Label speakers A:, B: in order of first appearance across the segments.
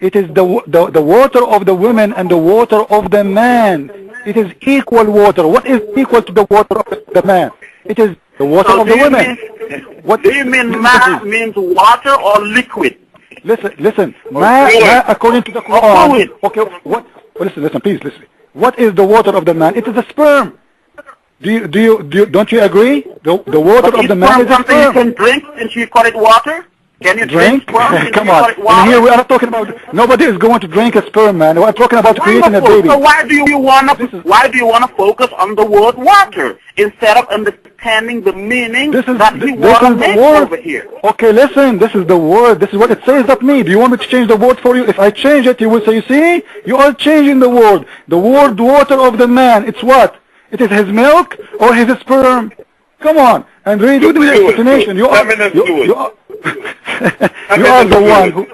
A: It is the water of the women and the water of the man. It is equal water. What is equal to the water of the man? It is the water of the women.
B: What do you mean ma means water or liquid?
A: Listen. Ma according to the Quran. Okay, what? Listen, please listen. What is the water of the man? It is a sperm. Don't you agree? The water of the man is a
B: something
A: sperm.
B: You can drink since you call it water? Can you drink sperm?
A: Come on. And here we are not talking about, nobody is going to drink a sperm, man. We're talking about creating a baby.
B: So why do you want to focus on the word water instead of understanding the meaning that we want to make over here?
A: Okay, listen. This is the word. This is what it says, not me. Do you want me to change the word for you? If I change it, you will say, you see? You are changing the word. The word water of the man. It's what? It is his milk or his sperm? Come on. And read the explanation. You are the one who,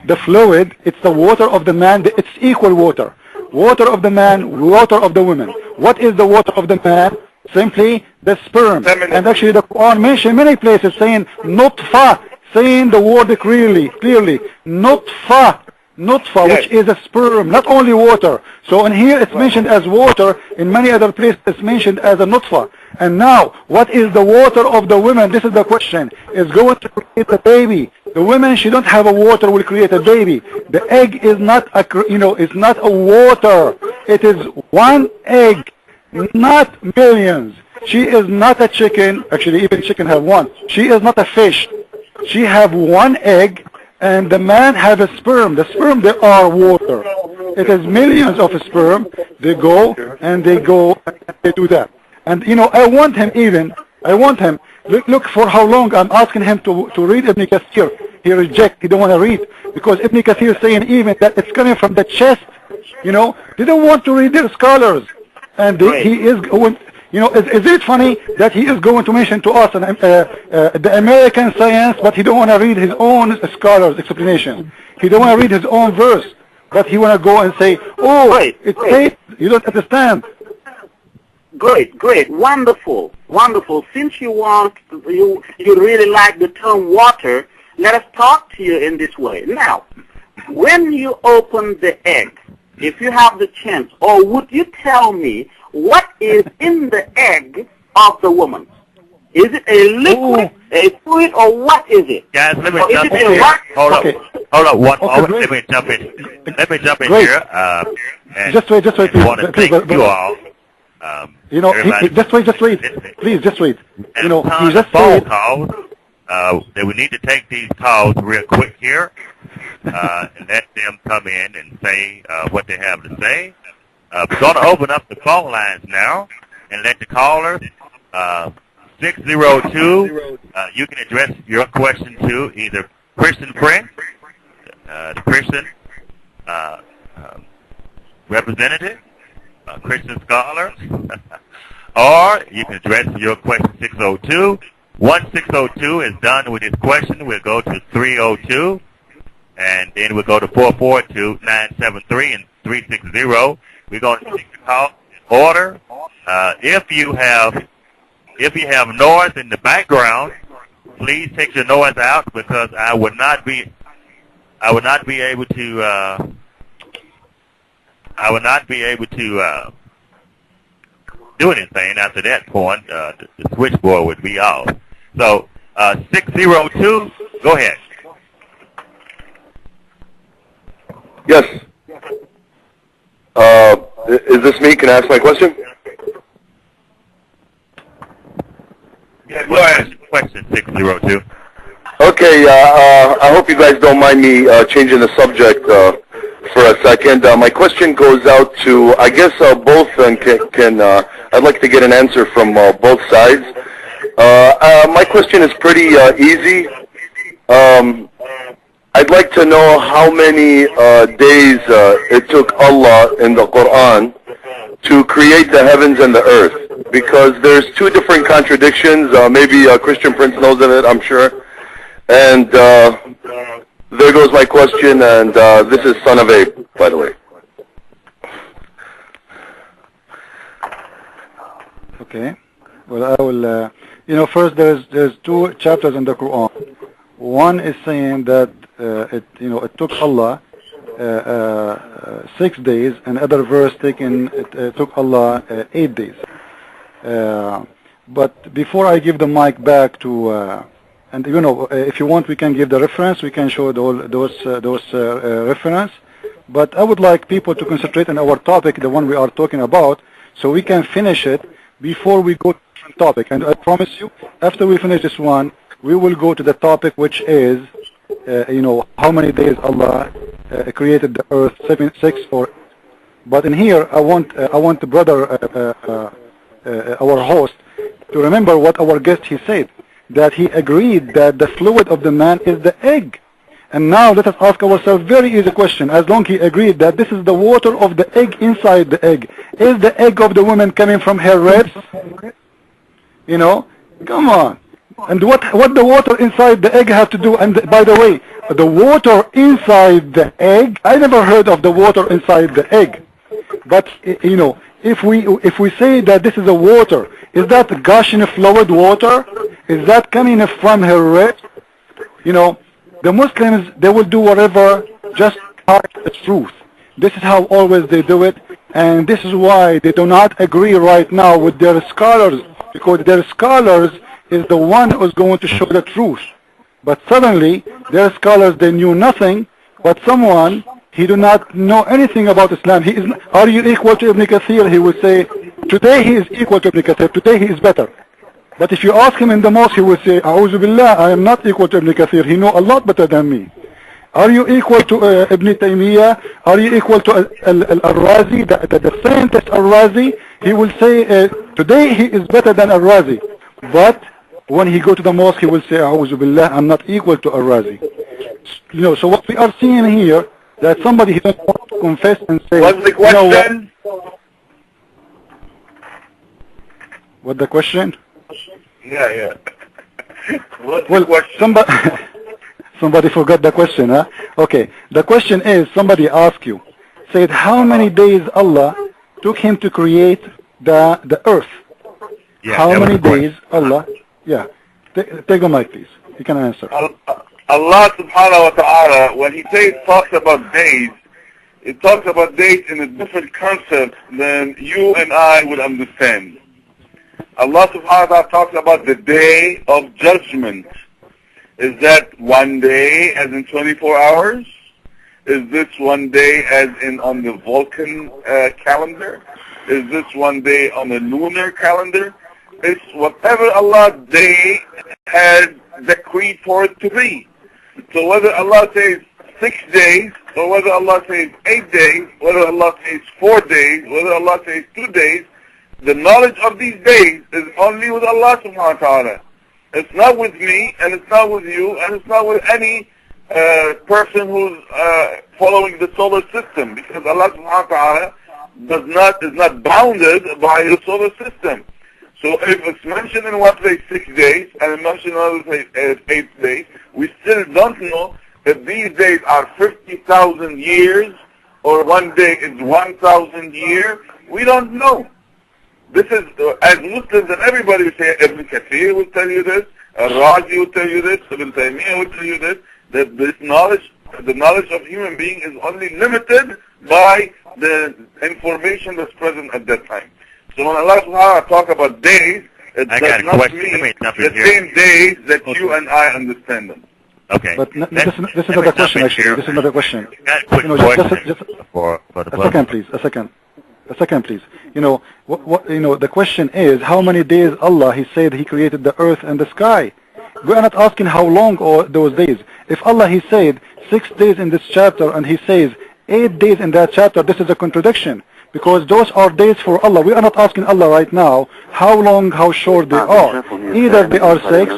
A: the fluid, it's the water of the man, it's equal water. Water of the man, water of the women. What is the water of the man? Simply the sperm. And actually the Quran mentioned many places saying nutfa, saying the word clearly, nutfa, which is a sperm, not only water. So in here it's mentioned as water, in many other places it's mentioned as a nutfa. And now, what is the water of the women? This is the question. Is going to create a baby. The women, she don't have a water, will create a baby. The egg is not it's not a water. It is one egg, not millions. She is not a chicken. Actually, even chicken have one. She is not a fish. She have one egg, and the man have a sperm. The sperm, they are water. It is millions of sperm. They go and they do that. And I want him. Look for how long I'm asking him to read Ibn Kathir. He rejects. He don't want to read because Ibn Kathir is saying even that it's coming from the chest. They don't want to read their scholars, and he is going. Is it funny that he is going to mention to us the American science, but he don't want to read his own scholars' explanation. He don't want to read his own verse, but he want to go and say, it says you don't understand.
B: Great, wonderful. Since you really like the term water, let us talk to you in this way. Now, when you open the egg, if you have the chance, or would you tell me what is in the egg of the woman? Is it a liquid, a fluid, or what is it?
C: Guys, let me jump in here. Hold up. One moment. Let me jump in here.
A: Just wait,
C: I want to thank you all.
A: Just wait. Please, just wait. He just
C: phone calls. That we need to take these calls real quick here, and let them come in and say what they have to say. We're going to open up the phone lines now and let the callers 602. You can address your question to either Christian friend, the Christian representative, Christian scholar, or you can address your question 602. Once 602 is done with his question, we'll go to 302, and then we'll go to 442-973 and 360. We're going to take the call in order. If you have noise in the background, please take your noise out because I would not be able to do anything after that point. The switchboard would be off. So 602, go ahead.
D: Yes. Is this me? Can I ask my question?
C: Yeah, go ahead. Question 602.
D: Okay. I hope you guys don't mind me changing the subject for a second. My question goes out to, I guess, both, and I'd like to get an answer from both sides. My question is pretty easy. I'd like to know how many days it took Allah in the Quran to create the heavens and the earth, because there's two different contradictions. Maybe Christian Prince knows of it, I'm sure. And there goes my question, and this is Son of Abe, by the way.
A: Okay. Well, I will, first there's two chapters in the Quran. One is saying that it took Allah 6 days, and other verse it took Allah 8 days. But before I give the mic back to, and if you want, we can give the reference. We can show those reference. But I would like people to concentrate on our topic, the one we are talking about, so we can finish it before we go to the different topic. And I promise you, after we finish this one, we will go to the topic which is, how many days Allah created the earth, 6 or. But in here, I want the brother, our host, to remember what our guest he said, that he agreed that the fluid of the man is the egg. And now let us ask ourselves very easy question. As long he agreed that this is the water of the egg inside the egg, is the egg of the woman coming from her ribs? Come on. And what the water inside the egg have to do? And by the way, the water inside the egg, I never heard of the water inside the egg. But if we say that this is a water, is that gushing fluid water? Is that coming from her ribs? The Muslims, they will do whatever just to hide the truth. This is how always they do it, and this is why they do not agree right now with their scholars, because their scholars is the one who is going to show the truth. But suddenly, their scholars, they knew nothing, but someone, he do not know anything about Islam. Are you equal to Ibn Kathir? He will say, today he is equal to Ibn Kathir, today he is better. But if you ask him in the mosque, he will say, A'udhu Billah, I am not equal to Ibn Kathir. He know a lot better than me. Are you equal to Ibn Taymiyyah? Are you equal to Al-Razi, the scientist Al-Razi? He will say, today he is better than Al-Razi. But when he go to the mosque, he will say, A'udhu Billah, I'm not equal to Al-Razi. So what we are seeing here, that somebody he doesn't want to confess and say,
D: what's the question?
A: What the question?
D: Yeah. What's the question?
A: Somebody forgot the question, huh? Okay. The question is, somebody asked you, said, how many days Allah took him to create the earth?
C: Yeah,
A: how many days Allah? Yeah. Take the mic, please. You can answer.
D: Allah subhanahu wa ta'ala, when he talks about days, it talks about days in a different concept than you and I would understand. Allah subhanahu wa ta'ala talks about the day of judgment. Is that one day as in 24 hours? Is this one day as in on the Vulcan calendar? Is this one day on the lunar calendar? It's whatever Allah's day has decreed for it to be. So whether Allah says 6 days, or whether Allah says 8 days, whether Allah says 4 days, whether Allah says 2 days, the knowledge of these days is only with Allah subhanahu wa ta'ala. It's not with me, and it's not with you, and it's not with any person who's following the solar system, because Allah subhanahu wa ta'ala is not bounded by the solar system. So if it's mentioned in one place 6 days, and it's mentioned in another place 8 days, we still don't know if these days are 50,000 years, or one day is 1,000 years. We don't know. This is, as Muslims and everybody will say, Ibn Kathir will tell you this, Al-Razi will tell you this, Ibn Taymiyyah will tell you this, that this knowledge, the knowledge of human being is only limited by the information that's present at that time. So when Allah subhanahu wa ta'ala talk about days, it does not mean the same days that you and I understand them.
C: Okay.
A: But this is not a question, actually. This is not a question. Just a second, please. A second, please. The question is, how many days Allah, He said He created the earth and the sky. We are not asking how long are those days. If Allah, He said 6 days in this chapter and He says 8 days in that chapter, this is a contradiction. Because those are days for Allah. We are not asking Allah right now how long, how short they are. Either they are 6,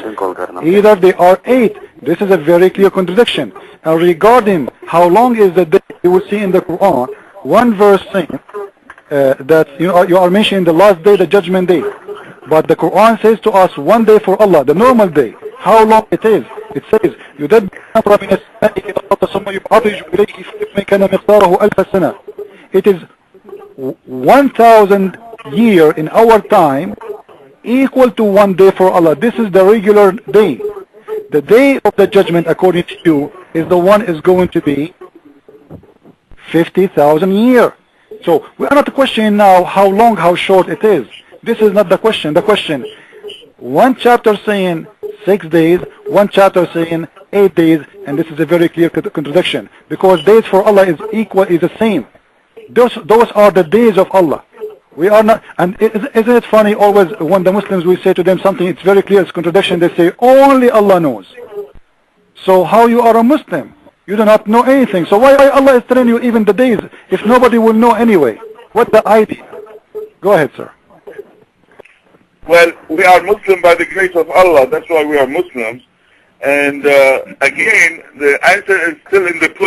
A: either they are 8. This is a very clear contradiction. And regarding how long is the day, you will see in the Quran, one verse saying that you are mentioning the last day, the judgment day. But the Quran says to us one day for Allah, the normal day. How long it is? It says, it is 1,000 year in our time equal to one day for Allah. This is the regular day. The day of the judgment, according to you, is the one is going to be 50,000 years. So we are not questioning now how long, how short it is. This is not the question. The question, one chapter saying 6 days, one chapter saying 8 days, and this is a very clear contradiction, because days for Allah is equal, is the same. Those are the days of Allah. We are not, and isn't it funny always when the Muslims, we say to them something, it's very clear, it's contradiction, they say only Allah knows. So how you are a Muslim? You do not know anything. So why Allah is telling you even the days if nobody will know anyway? What's the idea? Go ahead, sir.
E: Well, we are Muslim by the grace of Allah. That's why we are Muslims. And again, the answer is still in the